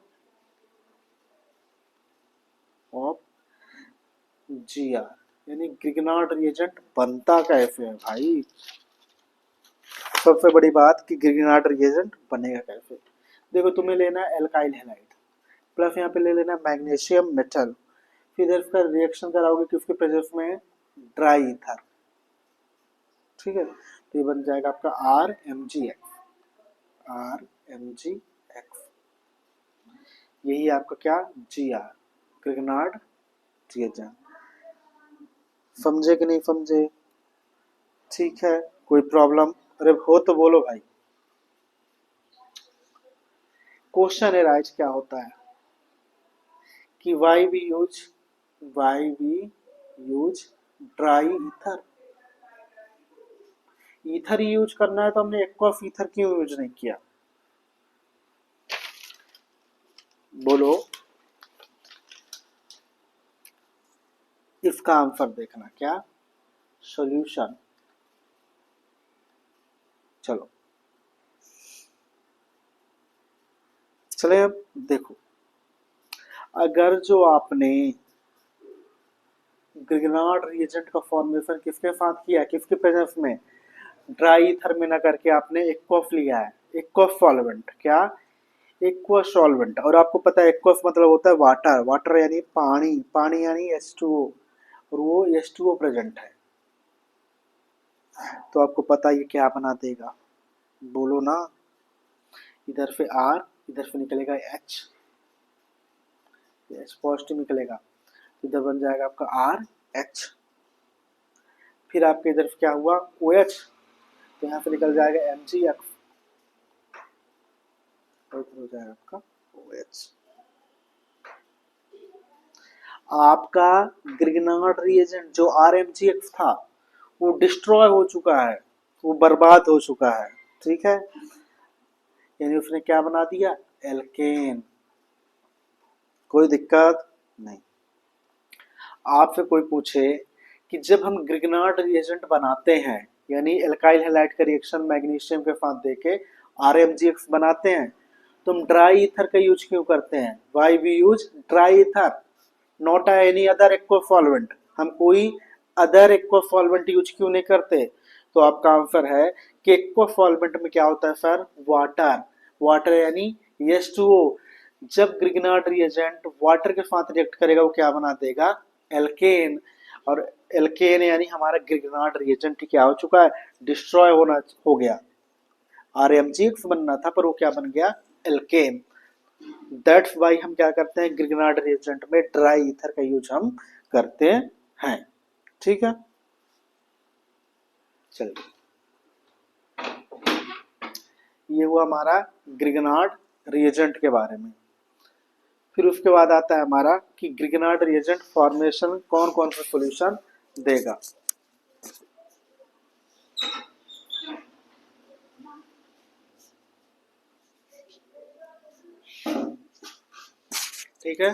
Gr, यानी ग्रिग्नार्ड रिएजेंट बनता कैसे है भाई, सबसे बड़ी बात कि ग्रिग्नार्ड रिएजेंट बनेगा कैसे, देखो तुम्हें लेना है एल्काइल हैलाइड प्लस यहाँ पे ले लेना मैग्नीशियम मेटल, फिर इधर इसका रिएक्शन कराओगे किसके प्रेजेंस में ड्राई ईथर, ठीक है, तो ये बन जाएगा आपका RMgX, यही आपका क्या Gr, ग्रिग्नार्ड रिएजेंट, समझे कि नहीं समझे, ठीक है, कोई प्रॉब्लम, अरे हो तो बोलो भाई। क्वेश्चन एराइज क्या होता है कि why we use dry ether, ether use करना है तो हमने एक्वा ईथर क्यों यूज नहीं किया? बोलो, इसका आंसर देखना। क्या? सॉल्यूशन। चलो चले अब देखो, अगर जो आपने ग्रिग्नार्ड रिएजेंट का फॉर्मेशन किसके साथ किया, किसके प्रेजेंस में? ड्राई ईथर में ना करके आपने एक्वफ लिया है, एक्वफ सॉल्वेंट। क्या? Aqua solvent. और आपको पता है एक्वफ मतलब होता है वाटर, वाटर यानी पानी, पानी यानी H2O, और वो H2O प्रेजेंट है। तो आपको पता ये क्या बना देगा? बोलो ना। इधर से R, इधर से निकलेगा H, H पॉजिटिव निकलेगा, इधर बन जाएगा आपका RH। फिर आपके इधर क्या हुआ? OH, तो यहाँ से निकल जाएगा MgX, और इधर हो जाएगा आपका OH। आपका ग्रिग्नार्ड रिएजेंट जो RMgX था वो डिस्ट्रॉय हो चुका है, वो बर्बाद हो चुका है। ठीक है, यानी उसने क्या बना दिया? एल्केन। कोई दिक्कत नहीं। आपसे कोई पूछे कि जब हम ग्रिग्नार्ड रिएजेंट बनाते हैं, यानी एल्काइल हैलाइड का रिएक्शन मैग्नीशियम के साथ देके RMgX बनाते हैं, तो हम ड्राई ईथर का यूज क्यों करते हैं? Why we use dry ether, not any other aqua solvent. हम कोई अदर एक्वा सॉल्वेंट यूज क्यों नहीं करते? तो आपका आंसर है कि एक्वा सॉल्वेंट में क्या होता है सर? वाटर, वाटर यानी H2O। जब ग्रिग्नार्ड रिएजेंट वाटर के साथ रिएक्ट करेगा वो क्या बना देगा? एल्केन। और एल्केन यानी हमारा ग्रिग्नार्ड रिएजेंट क्या हो चुका है? डिस्ट्रॉय होना हो गया। RMgX बनना था पर वो क्या बन गया? एल्केन। दैट्स वाई हम क्या करते हैं? ग्रिग्नार्ड रिएजेंट में ड्राई ईथर का यूज हम करते हैं। ठीक है, चलिए ये हुआ हमारा ग्रिग्नार्ड रिएजेंट के बारे में। फिर उसके बाद आता है हमारा कि ग्रिग्नार्ड रिएजेंट फॉर्मेशन कौन कौन सा सॉल्यूशन देगा। ठीक है,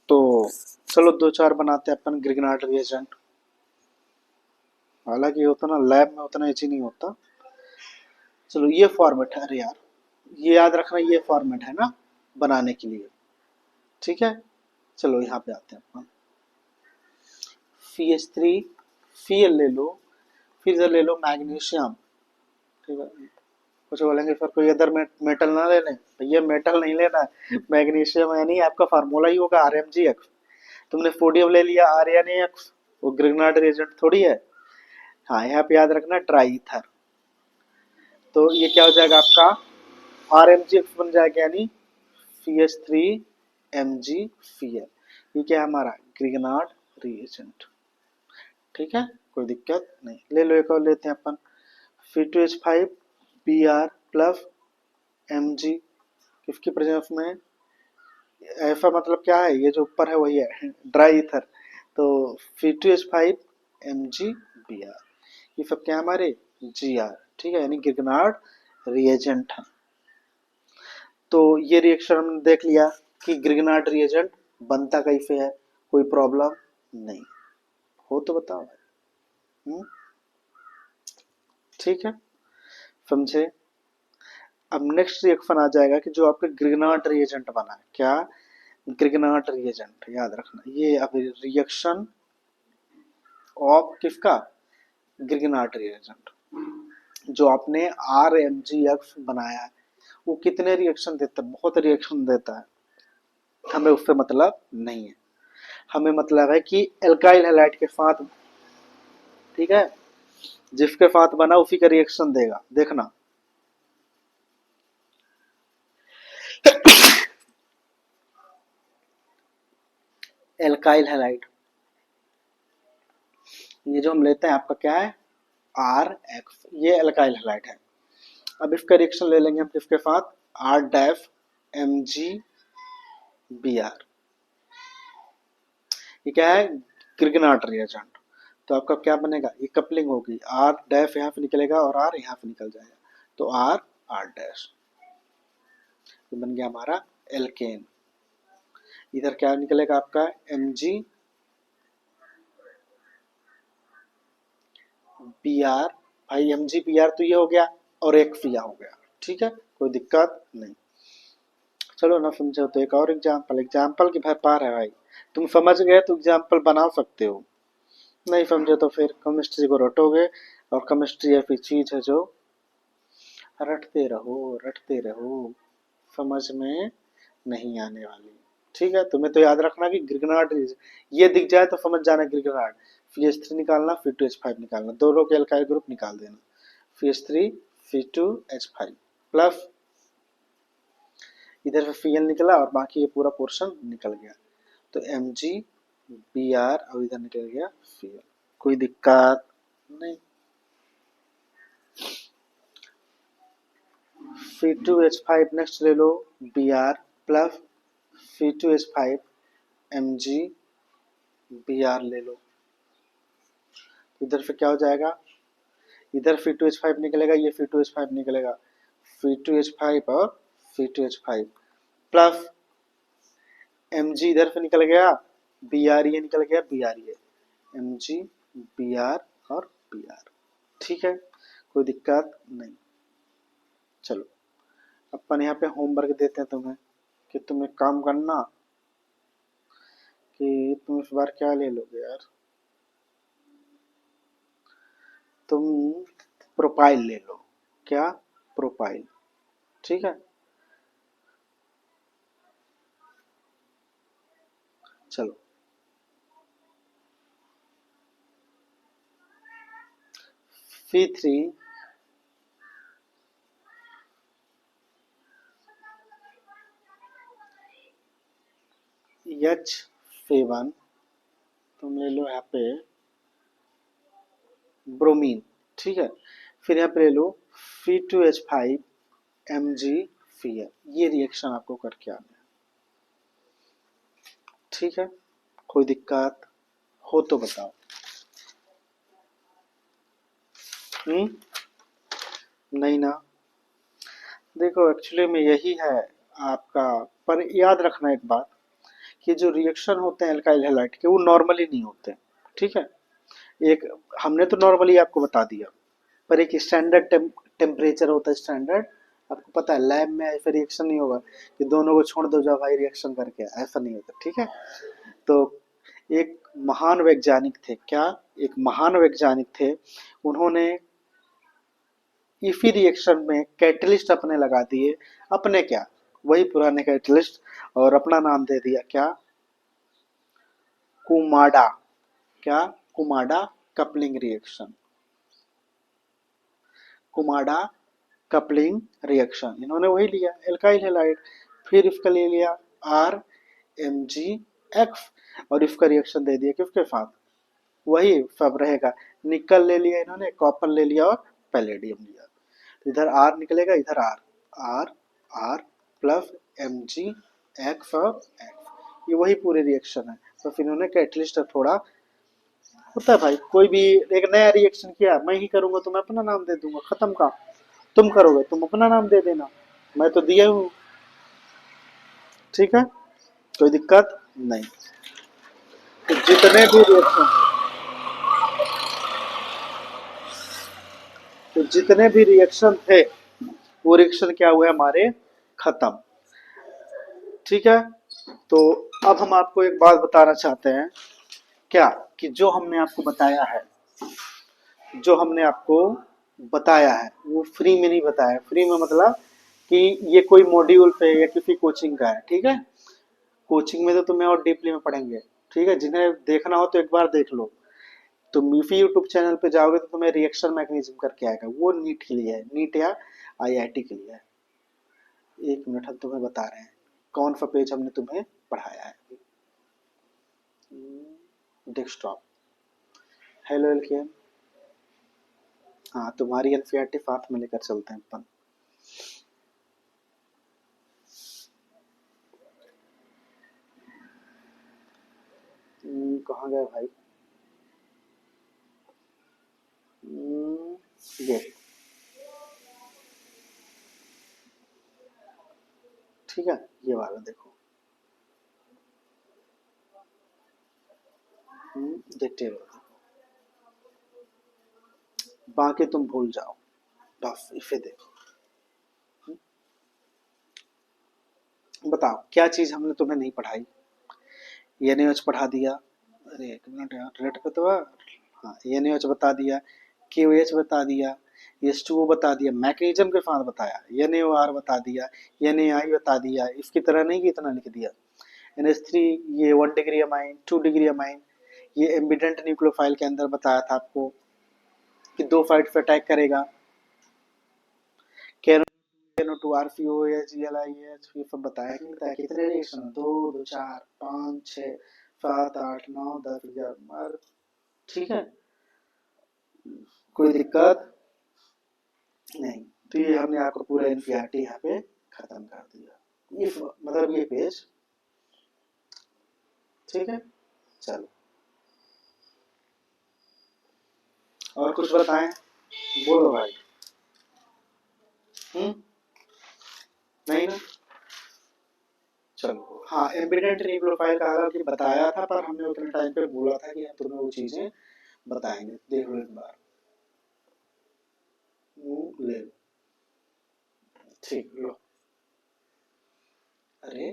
तो चलो दो चार बनाते हैं अपन ग्रिग्नार्ड रिएजेंट। हालांकि उतना लैब में उतना इजी नहीं होता। चलो ये फॉर्मेट है, अरे यार ये याद रखना, ये फॉर्मेट है ना बनाने के लिए। ठीक है, चलो यहाँ पे आते हैं अपन। CH3 Cl ले लो, फिर इधर ले लो मैग्नीशियम। ठीक है, कुछ बोलेंगे सर कोई अदर मेटल ना ले लें, भैया मेटल नहीं लेना है, मैग्नीशियम यानी आपका फार्मूला ही होगा RMgX। तुमने सोडियम ले लिया RNaX, वो ग्रिग्नार्ड रिएजेंट थोड़ी है। हाँ, यहाँ पे याद रखना ट्राई ईथर। तो ये क्या हो जाएगा आपका? RMgX बन जाएगा, यानी CH3MgCl। ये क्या है हमारा? Grignard reagent. ठीक है, कोई दिक्कत नहीं। ले लो एक और लेते हैं अपन, C2H5Br प्लस Mg, किसकी प्रेजेंस में? ऐसा मतलब क्या है? ये जो ऊपर है वही है ड्राई ईथर, तो C2H5MgBr, ये सब क्या हमारे? Gr। ठीक है, यानी ग्रिग्नार्ड रिएजेंट है। तो ये रिएक्शन हमने देख लिया कि ग्रिग्नार्ड रिएजेंट बनता कैसे है, कोई प्रॉब्लम नहीं हो तो बताओ। ठीक है, समझे? अब नेक्स्ट रिएक्शन आ जाएगा कि जो आपका ग्रिग्नार्ड रिएजेंट बना है। क्या? ग्रिग्नार्ड रिएजेंट, याद रखना ये अब रिएक्शन ऑफ किसका? Grignard reagent. जो आपने RMgX बनाया है वो कितने रिएक्शन देता है? बहुत रिएक्शन देता है, हमें उससे मतलब नहीं है। हमें मतलब है कि एल्काइल हैलाइड के साथ, ठीक है, जिसके साथ बना उसी का रिएक्शन देगा। देखना, एल्काइल हैलाइड ये जो हम लेते हैं आपका क्या है? RX, ये एल्काइल हैलाइड है। अब इसका रिएक्शन ले लेंगे हम किसके साथ? R-MgBr। ये क्या है? Grignard reagent. तो आपका क्या बनेगा, ये कपलिंग होगी, आर डैश यहाँ पे निकलेगा और आर यहाँ पे निकल जाएगा, तो आर आर डैश, ये बन गया हमारा एल्केन। इधर क्या निकलेगा आपका एम जी पी आर, भाई एम जी पी आर तो ये हो गया और एक फिया हो गया, ठीक है, कोई दिक्कत नहीं। चलो ना समझो तो एक और एग्जाम्पल, एग्जाम्पल की भरपार है भाई, तुम समझ गए तो एग्जाम्पल बना सकते हो, नहीं समझे तो फिर केमिस्ट्री को रटोगे, और केमिस्ट्री ऐसी चीज है जो रटते रहो, समझ में नहीं आने वाली। ठीक है, तुम्हें तो याद रखना कि ग्रिगनार्ड ये दिख जाए तो समझ जाना ग्रिगनार्ड, CH3 निकालना फिर 2H5 निकालना, दोनों के एल्काइल ग्रुप निकाल देना, CH3 C2H5 प्लस इधर से Cl निकला और बाकी ये पूरा पोर्शन निकल गया, तो MgBr और इधर निकल गया Cl, कोई दिक्कत नहीं। C2H5 नेक्स्ट ले लो Br प्लस C2H5 MgBr ले लो, इधर से क्या हो जाएगा, इधर C2H5 निकलेगा, ये C2H5 निकलेगा, C2H5 और C2H5 प्लस Mg इधर से निकल गया, Br ये निकल गया, Br ये, Mg Br और Br, ठीक है, कोई दिक्कत नहीं। चलो अपन यहाँ पे होमवर्क देते हैं तुम्हें कि तुम एक काम करना कि तुम इस बार क्या ले लोगे यार, तुम प्रोपाइल ले लो, क्या, प्रोपाइल, ठीक है। चलो C3 H7 तुम ले लो यहाँ पे ब्रोमीन, ठीक है, फिर यहाँ पे ले लो C2H5 MgCl, ये रिएक्शन आपको करके आना है, ठीक है, कोई दिक्कत हो तो बताओ। नहीं ना, देखो एक्चुअली में यही है आपका, पर याद रखना एक बात कि जो रिएक्शन होते हैं एल्काइल हैलाइड के वो नॉर्मली नहीं होते, ठीक है, एक हमने तो नॉर्मली आपको बता दिया, पर एक स्टैंडर्ड टेम्परेचर होता है, स्टैंडर्ड आपको पता है, लैब में ऐसा रिएक्शन नहीं होगा कि दोनों को छोड़ दो जाओ भाई रिएक्शन करके, ऐसा नहीं होता, ठीक है। तो एक महान वैज्ञानिक थे, क्या, एक महान वैज्ञानिक थे, उन्होंने इसी रिएक्शन में कैटलिस्ट अपने लगा दिए, अपने क्या, वही पुराने कैटलिस्ट, और अपना नाम दे दिया क्या, कुमाडा, क्या, कुमाडा कपलिंग रिएक्शन, कुमाडा कपलिंग रिएक्शन, इन्होंने वही लिया एल्काइल हैलाइड, फिर इसका ले लिया आर एम जी एक्स, और इसका रिएक्शन दे दिया किसके साथ, वही सब रहेगा, निकल ले लिया इन्होंने, कॉपर ले लिया और पैलेडियम लिया, तो इधर आर निकलेगा, इधर R, R R plus M G X और एक्स, ये वही पूरे रिएक्शन है, तो फिर इन्होंने कैटलिस्ट थोड़ा होता है भाई, कोई भी एक नया रिएक्शन किया, मैं ही करूंगा तो मैं अपना नाम दे दूंगा, खत्म का, तुम करोगे तुम अपना नाम दे देना, मैं तो दिया हूँ, ठीक है, कोई दिक्कत नहीं। तो जितने भी रिएक्शन, तो जितने भी रिएक्शन थे वो रिएक्शन क्या हुए हमारे, खत्म, ठीक है। तो अब हम आपको एक बात बताना चाहते हैं, क्या, कि जो हमने आपको बताया है, जो हमने आपको बताया है वो फ्री में नहीं बताया, फ्री में मतलब कि ये कोई मॉड्यूल पे या किसी कोचिंग का है, ठीक है, कोचिंग में तो तुम्हें और डीपली में पढ़ेंगे, ठीक है, जिन्हें देखना हो तो एक बार देख लो, तुम मीफी यूट्यूब चैनल पे जाओगे तो तुम्हें रिएक्शन मैकेनिज्म करके आएगा, वो नीट के लिए है, नीट या आईआईटी के लिए है। एक मिनट हम तुम्हें बता रहे हैं कौन सा पेज हमने तुम्हें पढ़ाया है, डेस्कटॉप, हेलो एलकेएम, हाँ तुम्हारी एनसीईआरटी साथ में लेकर चलते हैं अपन, कहाँ गए भाई, ये, ठीक है, ये वाला देखो, ये टेबल, बाकी तुम भूल जाओ, बस इसे देखो। बताओ क्या चीज हमने तुम्हें नहीं पढ़ाई? एनएच पढ़ा दिया, अरे एक मिनट यार, रेट पे तो है। हाँ, एनएच बता दिया, केओएच बता दिया, एच2ओ बता दिया, मैकेनिज्म के साथ बताया, एनएओआर बता दिया, एनएआई बता दिया, इसकी तरह नहीं कि इतना लिख दिया। NH3 ये 1 डिग्री अमाइन, 2 डिग्री अमाइन, ये एम्बिडेंट न्यूक्लियोफाइल के अंदर बताया था आपको कि 2 साइड पे अटैक करेगा। KNO2 RCOH GLIH ये सब बताया कि बताया कितने रिएक्शन, 2 2 4 5 6 7 8 9 10 11, ठीक है, कोई दिक्कत नहीं। तो ये हमने आपको पूरा एनसीईआरटी यहाँ पे खत्म कर दिया, इस मतलब ये पेज, ठीक है। चलो और कुछ बताएं, बोलो भाई। नहीं ना, चलो हाँ, एम्बिडेंट न्यूक्लियोफाइल का हालांकि बताया था, पर हमने उतने टाइम पे बोला था कि हम तुम्हें वो चीजें बताएंगे, देख लो एक बार, ले लो, ठीक लो। अरे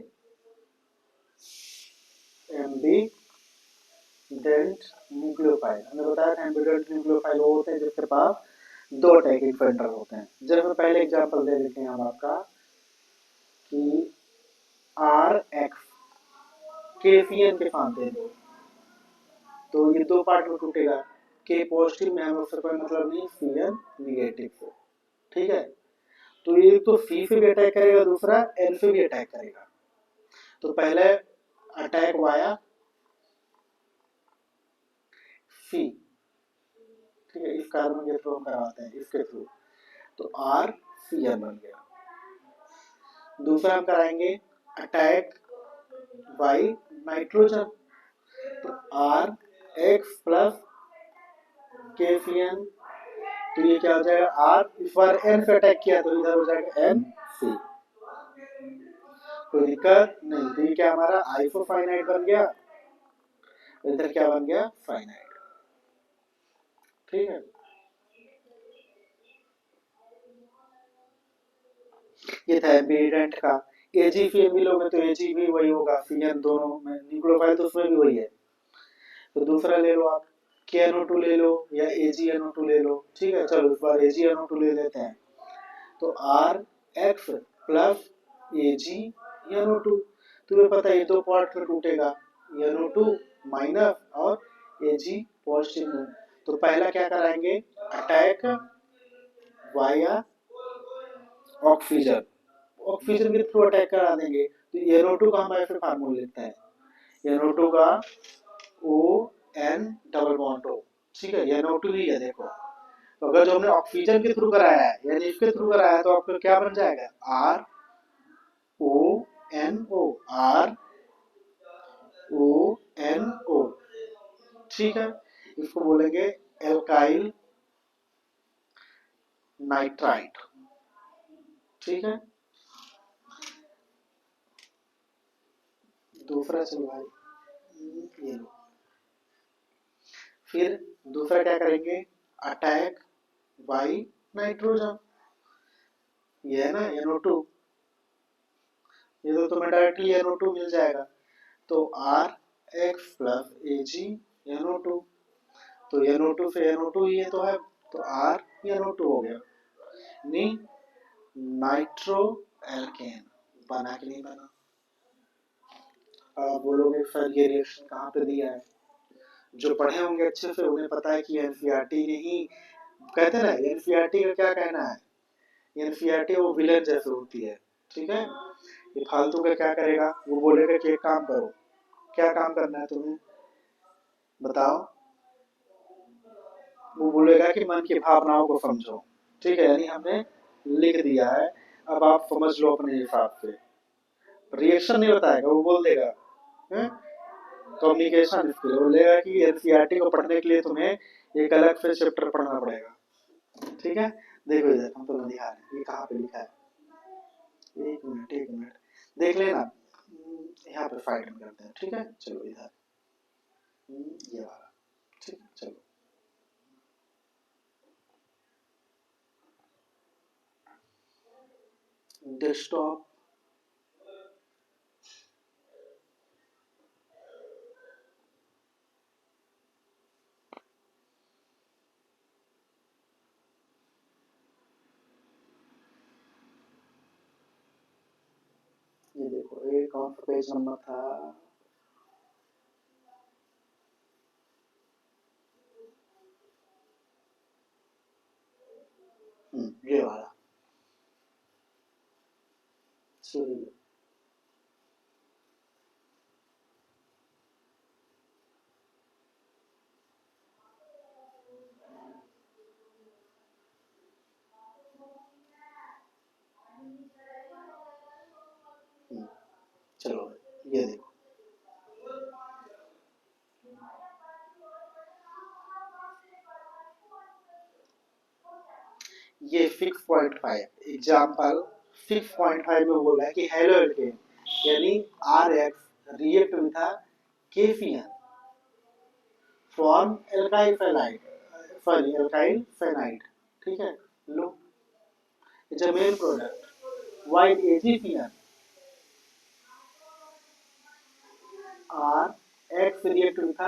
एम्बिडेंट न्यूक्लियोफाइल हमने बताया था, एम्बिडेंट न्यूक्लियोफाइल वो होते हैं जिसके पास 2 अटैकिंग सेंटर होते हैं। जैसे पहले एग्जांपल दे देते हैं हम आपका कि आर एक्स केसीएन के साथ दे दो, तो ये 2 पार्ट में टूटेगा, के पॉजिटिव में हमें उससे कोई मतलब नहीं, सीएन निगेटिव से, ठीक है। तो ये तो सी से भी अटैक करेगा, दूसरा एन से भी अटैक करेगा। तो पहले अटैक वाया सी, ठीक है, इस कार्बन के थ्रू हम करवाते हैं, इसके थ्रू, तो आर सी एन बन गया। दूसरा हम कराएंगे अटैक बाई नाइट्रोजन, तो आर एक्स प्लस के सी एन, तो ये क्या हो जाएगा, आर इस बार एन से अटैक किया तो इधर हो जाएगा एन सी, कोई दिक्कत नहीं। तो ये क्या हमारा आइसोसाइनाइड बन गया, इधर क्या बन गया, साइनाइड, ठीक है। ये था एम्बिडेंट का। एजी फी भी लोगे तो एजी भी वही होगा, सीएन दोनों में न्यूक्लियोफाइल तो उसमें भी वही है। तो दूसरा ले लो आप, KNO2 ले लो या AgNO2 ले लो, ठीक है। चलो इस बार AgNO2 ले लेते हैं, तो आर एक्स प्लस AgNO2, तुम्हें पता है ये 2 पार्ट में टूटेगा, NO2 माइनस और Ag पॉजिटिव में। तो पहला क्या कराएंगे, अटैक वाया ऑक्सीजन, ऑक्सीजन के थ्रू अटैक करा देंगे। तो NO2 का हम ऐसे फार्मूला लिखते हैं, NO2 का ON डबल बॉन्ड O, ठीक है, NO2 ही है देखो। तो अगर जो हमने ऑक्सीजन के थ्रू कराया है यानी इसके थ्रू कराया है, तो आपको क्या बन जाएगा, RONO, RONO, ठीक है। इसको बोलेंगे एल्काइल नाइट्राइट, ठीक है। दूसरा चलो भाई, ये लो, फिर दूसरा क्या करेंगे, अटैक बाई नाइट्रोजन, ये है ना NO2, ये तो तुम्हें डायरेक्टली NO2 मिल जाएगा। तो आर एक्स प्लस AgNO2, तो NO2 से NO2 ये तो है, तो आर NO2 हो गया, नहीं नाइट्रो एल्केन बना कि नहीं बना। आप बोलोगे सर ये रिएक्शन कहाँ पे दिया है, जो पढ़े होंगे अच्छे से उन्हें पता है कि एनसीईआरटी ने ही, कहते ना एनसीईआरटी का क्या कहना है, एनसीईआरटी वो विलेन जैसे होती है, ठीक है। ये फालतू का क्या करेगा, वो बोलेगा कि एक काम करो, क्या काम करना है तुम्हें बताओ, वो बोलेगा कि मन की भावनाओं को समझो, ठीक है, यानी हमने लिख दिया है, अब आप समझ लो अपने हिसाब से। रिएक्शन नहीं बताएगा, वो बोल देगा कम्युनिकेशन स्किल, बोलेगा कि एनसीईआरटी को पढ़ने के लिए तुम्हें एक अलग से चैप्टर पढ़ना पड़ेगा, ठीक है, देखो इधर हम तुम्हें दिखा रहे हैं, ये कहाँ पे लिखा है, एक मिनट देख लेना। यहाँ पे फाइंड करते हैं, ठीक है, चलो इधर ये वाला, ठीक है, चलो डेस्कटॉप, ये देखो ये कौन सा पेज नंबर था, ये वाला, चलिए चलो ये देखो, ये 6.5 एग्जाम्पल 6.5 में बोल रहा है कि हेलो एल्केन यानी are x react with केफियन form alkyl फेनाइड, sorry alkyl फेनाइड, ठीक है, लो it's a main product white एजीफियन are x react with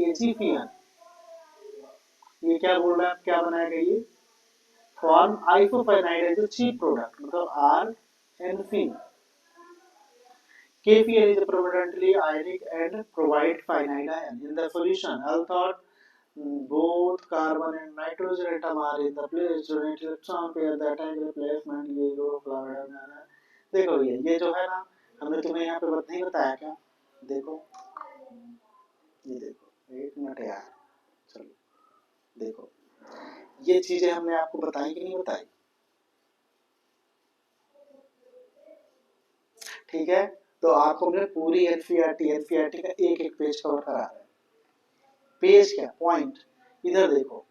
एजीफियन, ये क्या बोल रहा है, क्या बनाएगा ये form आइसोफेनाइड as a cheap product, मतलब are N C, KPN is predominantly ionic and provide finite ion. In the solution, although both carbon and nitrogen atom are in the place unit electron pair that time replacement ये जो fluoride, देखो ये जो है ना, हमने तुम्हें यहाँ पे नहीं बताया क्या, देखो ये देखो एक मिनट यार, चलो देखो ये चीजें हमने आपको बताई कि नहीं बताई, ठीक है, तो आपको हमने पूरी एनसीईआरटी का एक एक पेज कवर करा है, पेज क्या पॉइंट, इधर देखो,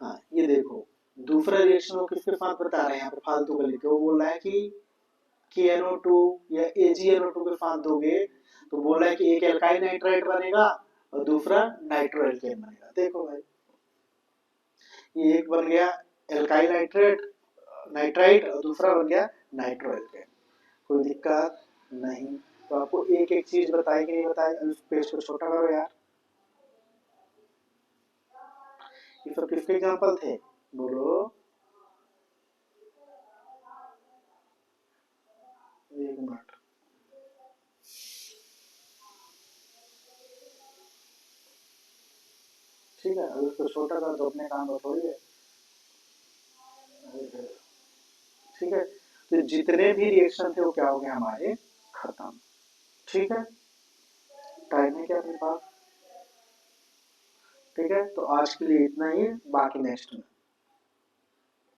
हाँ ये देखो दूसरा रिएक्शन वो किसके साथ बता रहे हैं यहाँ पे फालतू का लिखे, वो बोल रहा है कि KNO2 या AgNO2 के साथ दोगे तो बोल रहा है कि एक एल्काइल नाइट्राइट बनेगा और दूसरा नाइट्रो एल्केन बनेगा, देखो भाई ये एक बन गया एल्काइल नाइट्रेट नाइट्राइट और दूसरा बन गया नाइट्रो एल्केन, कोई दिक्कत नहीं, तो आपको एक एक चीज बताई कि नहीं बताई, उस पेज को छोटा करो यार, ये सब किसके एग्जांपल थे, बोलो, एक मिनट, ठीक है, अभी उसको छोटा कर दो, अपने काम का थोड़ी है, ठीक है, तो जितने भी रिएक्शन थे वो क्या हो गए हमारे खत्म, ठीक है, टाइम है क्या अपने पास, ठीक है, तो आज के लिए इतना ही, बाकी नेक्स्ट में